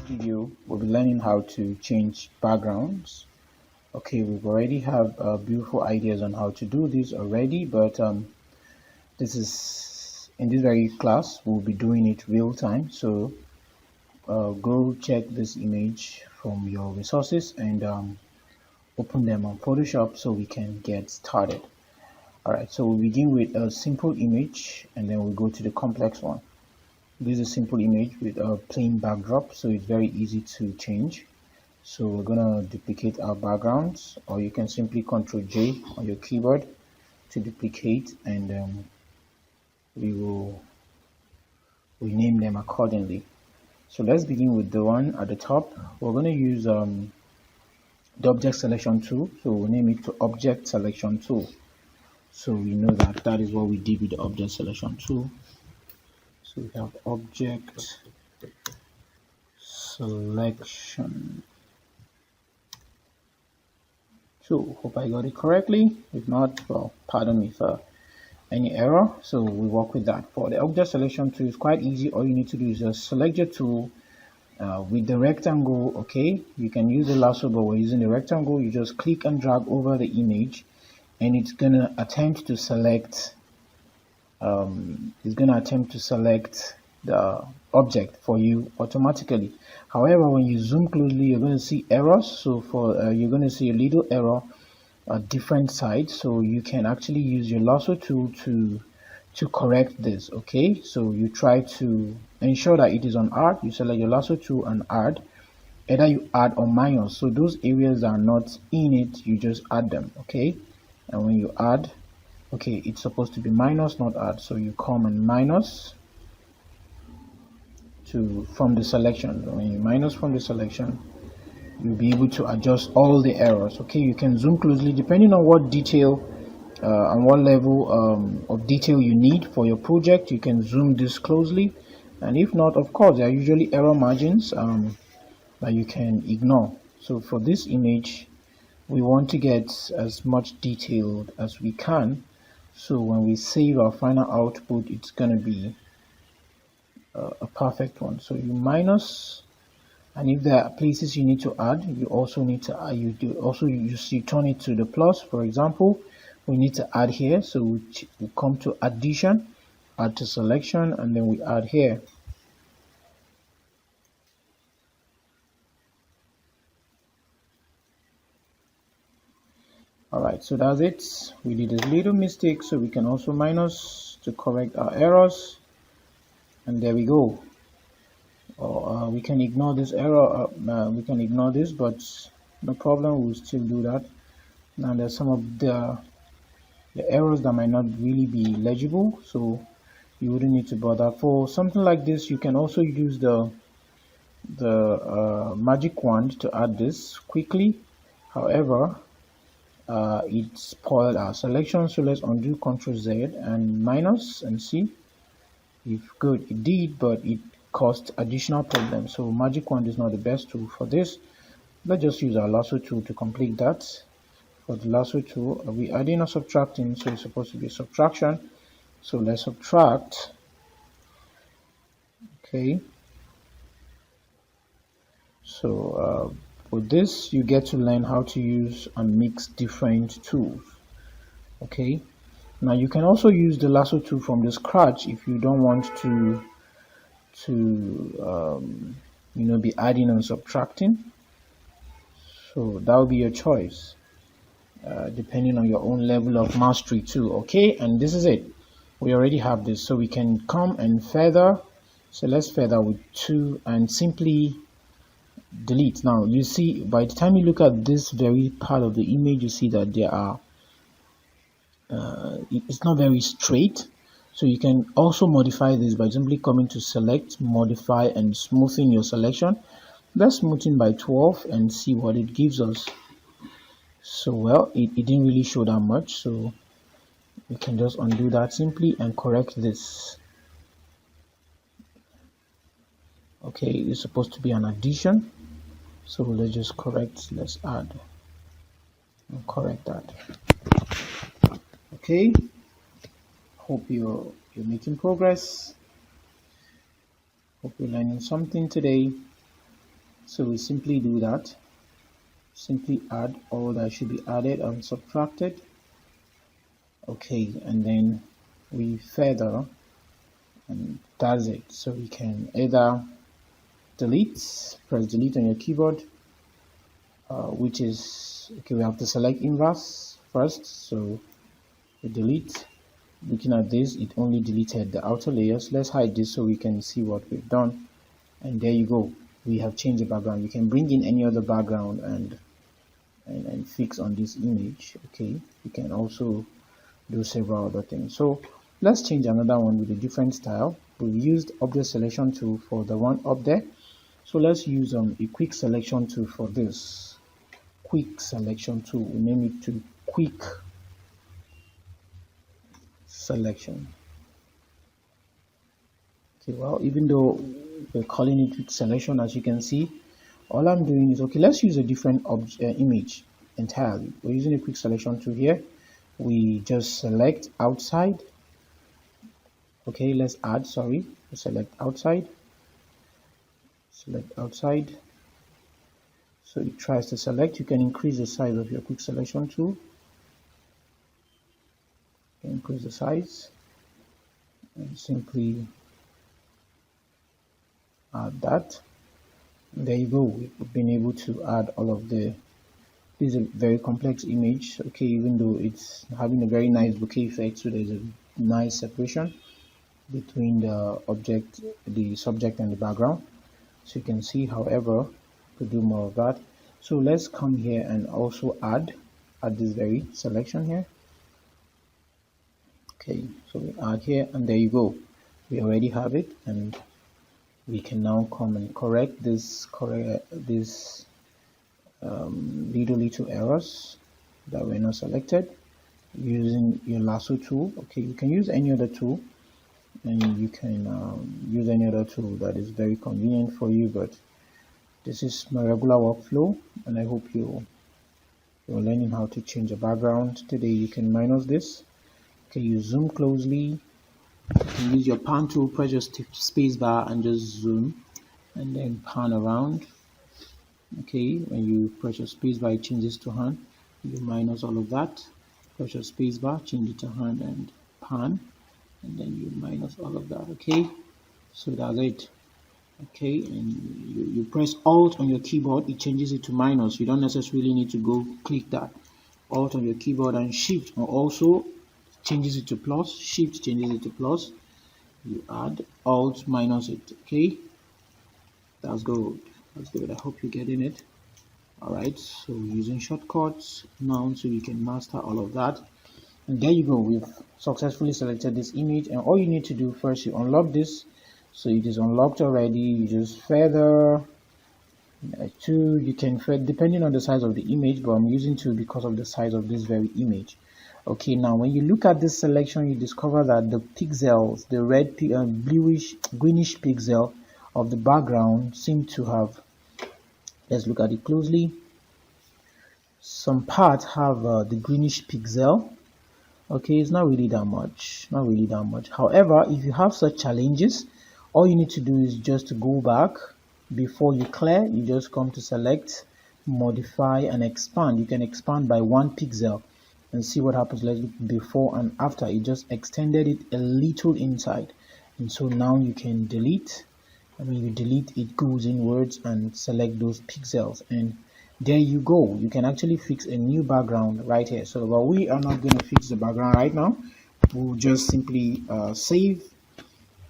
video, we'll be learning how to change backgrounds. Okay, we've already have beautiful ideas on how to do this already, but this is in this very class we'll be doing it real time. So go check this image from your resources and open them on Photoshop so we can get started. All right, so we'll begin with a simple image and then we'll go to the complex one. This is a simple image with a plain backdrop, so it's very easy to change. So we're gonna duplicate our backgrounds, or you can simply Ctrl J on your keyboard to duplicate, and we will rename them accordingly. So let's begin with the one at the top. We're gonna use the object selection tool, so we'll name it to object selection tool. So we know that that is what we did with the object selection tool. So we have object selection tool. Hope I got it correctly. If not, well, pardon me for any error. So we work with that. For the object selection tool, it's quite easy. All you need to do is just select your tool with the rectangle. Okay, you can use the lasso, but we're using the rectangle. You just click and drag over the image, and it's gonna attempt to select the object for you automatically. However, when you zoom closely, you're going to see errors. So for you're going to see a little error at different sides, so you can actually use your lasso tool to correct this. Okay, so you try to ensure that it is on add. You select your lasso tool and add. Either you add or minus, so those areas that are not in it, you just add them. Okay, and when you add, okay, it's supposed to be minus, not add, so you come and minus from the selection. When you minus from the selection, you'll be able to adjust all the errors. Okay, you can zoom closely depending on what detail and what level of detail you need for your project. You can zoom this closely, and if not, of course, there are usually error margins that you can ignore. So for this image, we want to get as much detailed as we can. So when we save our final output, it's going to be a perfect one. So you minus, and if there are places you need to add, you also need to add, you turn it to the plus. For example, we need to add here, so we come to addition, add to selection, and then we add here. Alright, so that's it. We did a little mistake, so we can also minus to correct our errors, and there we go. Or we can ignore this error, we can ignore this, but no problem, we'll still do that. Now there's some of the errors that might not really be legible, so you wouldn't need to bother. For something like this, you can also use the magic wand to add this quickly. However, it spoiled our selection, so let's undo Ctrl Z and minus and see if good. It did, but it caused additional problems. So magic wand is not the best tool for this. Let's just use our lasso tool to complete that. For the lasso tool, are we adding or subtracting? So it's supposed to be subtraction, so let's subtract. Okay, so with this, you get to learn how to use and mix different tools. Okay, now you can also use the lasso tool from the scratch if you don't want to be adding and subtracting. So that will be your choice, depending on your own level of mastery too. Okay, and this is it. We already have this, so we can come and feather. So let's feather with 2 and simply delete. Now you see, by the time you look at this very part of the image, you see that there are it's not very straight. So you can also modify this by simply coming to select, modify, and smoothing your selection. Let's smoothen by 12 and see what it gives us. So well, it didn't really show that much, so we can just undo that simply and correct this. Okay, it's supposed to be an addition, so let's just correct, let's add and correct that. Okay, hope you're making progress. Hope you're learning something today. So we simply do that, simply add all that should be added and subtracted. Okay, and then we feather, and that's it. So we can either delete, press delete on your keyboard, which is okay. We have to select inverse first, so we delete. Looking at this, it only deleted the outer layers. Let's hide this so we can see what we've done. And there you go, we have changed the background. You can bring in any other background and fix on this image. Okay, you can also do several other things. So let's change another one with a different style. We've used object selection tool for the one up there, so let's use a quick selection tool for this. Quick selection tool, we name it to quick selection. Okay, well, even though we're calling it quick selection, as you can see, all I'm doing is, okay, let's use a different image entirely. We're using a quick selection tool here. We just select outside. Okay, let's add, sorry, select outside, select outside. So it tries to select. You can increase the size of your quick selection tool. You can increase the size and simply add that. And there you go. We've been able to add all of the, this is a very complex image. Okay, even though it's having a very nice bokeh effect, so there's a nice separation between the object, the subject, and the background. So you can see, however, to do more of that. So let's come here and also add this very selection here. Okay, so we add here, and there you go. We already have it, and we can now come and correct this little errors that were not selected using your lasso tool. Okay, you can use any other tool, and you can use any other tool that is very convenient for you, but this is my regular workflow, and I hope you're learning how to change a background. Today you can minus this. Okay, you zoom closely. You can use your pan tool, press your space bar and just zoom, and then pan around. Okay, when you press your space bar, it changes to hand. You minus all of that. Press your space bar, change it to hand, and pan, and then you minus all of that. Okay, so that's it. Okay, and you press Alt on your keyboard, it changes it to minus. You don't necessarily need to go click that. Alt on your keyboard and Shift, or also changes it to plus. Shift changes it to plus. You add Alt minus it. Okay, that's good. That's good. I hope you're getting it. All right, so using shortcuts now, so you can master all of that. And there you go. We've successfully selected this image, and all you need to do first, you unlock this. So it is unlocked already. You just feather 2. You can feather depending on the size of the image, but I'm using 2 because of the size of this very image. Okay, now when you look at this selection, you discover that the pixels, the red, bluish, greenish pixel of the background seem to have, let's look at it closely. Some parts have the greenish pixel. Okay, it's not really that much, However, if you have such challenges, all you need to do is just to go back. Before you clear, you just come to select, modify, and expand. You can expand by 1 pixel and see what happens. Let's look before and after. It just extended it a little inside, and so now you can delete. And when you delete, it goes inwards and select those pixels, and there you go. You can actually fix a new background right here. So, but we are not going to fix the background right now. We'll just simply save.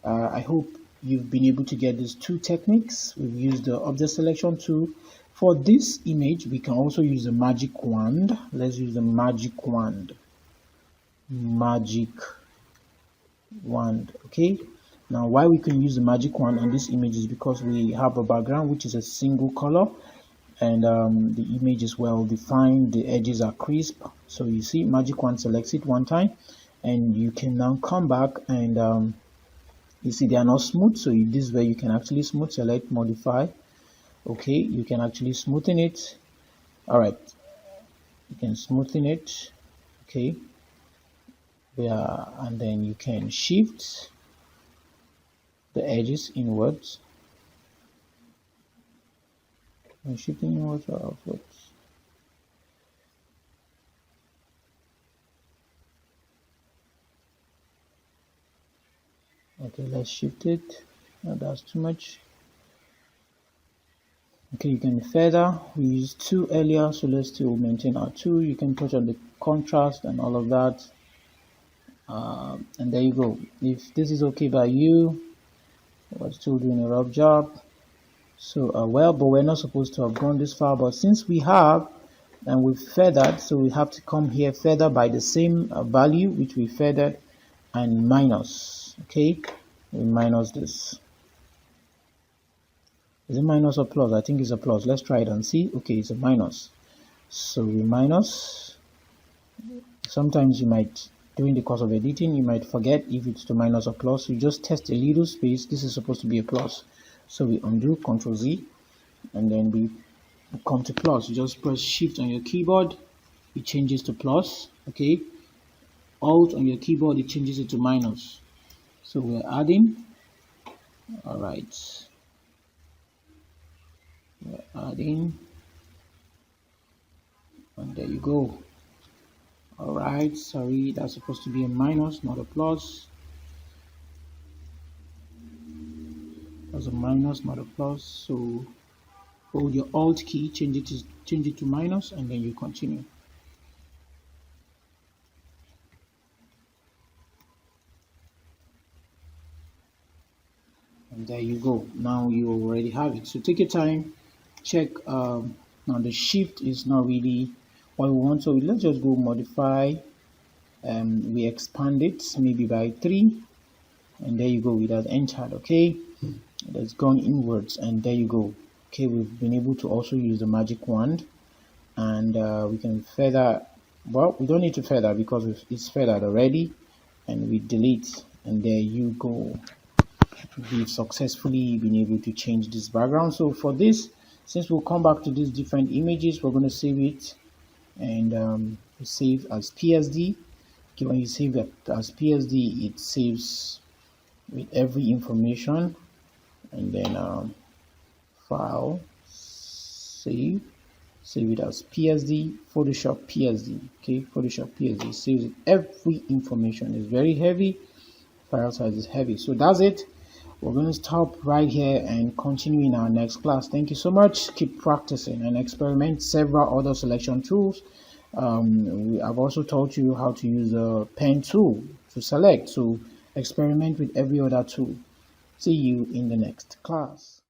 I hope you've been able to get these 2 techniques. We've used the object selection tool. For this image, we can also use the magic wand. Let's use the magic wand. Magic wand. Okay. Now, why we can use the magic wand on this image is because we have a background which is a single color, and the image is well defined. The edges are crisp. So you see, magic wand selects it 1 time, and you can now come back and you see they are not smooth. So this is where you can actually smooth. Select, modify. Okay, you can actually smoothen it. All right, you can smoothen it. Okay, yeah, and then you can shift the edges inwards. And shifting inwards or outwards. Okay, let's shift it. No, that's too much. Okay, you can feather. We used 2 earlier, so let's still maintain our 2. You can touch on the contrast and all of that. And there you go. If this is okay by you, we're still doing a rough job. So well, but we're not supposed to have gone this far, but since we have and we've feathered, so we have to come here, feather by the same value which we feathered, and minus. Okay, we minus this. Is it minus or plus? I think it's a plus. Let's try it and see. Okay, it's a minus. So we minus. Sometimes you might, during the course of editing, you might forget if it's to minus or plus. You just test a little space. This is supposed to be a plus. So we undo, Ctrl Z, and then we come to plus. You just press Shift on your keyboard, it changes to plus. Okay, Alt on your keyboard, it changes it to minus. So we're adding. All right, we're adding, and there you go. All right, sorry, that's supposed to be a minus, not a plus. That's a minus, not a plus. So hold your Alt key, change it to minus, and then you continue. And there you go. Now you already have it. So take your time, check. Now the shift is not really what we want, so let's just go modify. We expand it maybe by 3, and there you go. It has entered. Okay, it has gone inwards, and there you go. Okay, we've been able to also use the magic wand, and we can feather. Well, we don't need to feather because it's feathered already, and we delete, and there you go. We've successfully been able to change this background. So for this, since we'll come back to these different images, we're going to save it, and save as PSD. Okay, when you save it as PSD, it saves with every information, and then file, save it as PSD, Photoshop PSD. Okay, Photoshop PSD saves it, every information. Is very heavy, file size is heavy. So that's it. We're going to stop right here and continue in our next class. Thank you so much. Keep practicing and experiment several other selection tools. I've also taught you how to use the pen tool to select. So experiment with every other tool. See you in the next class.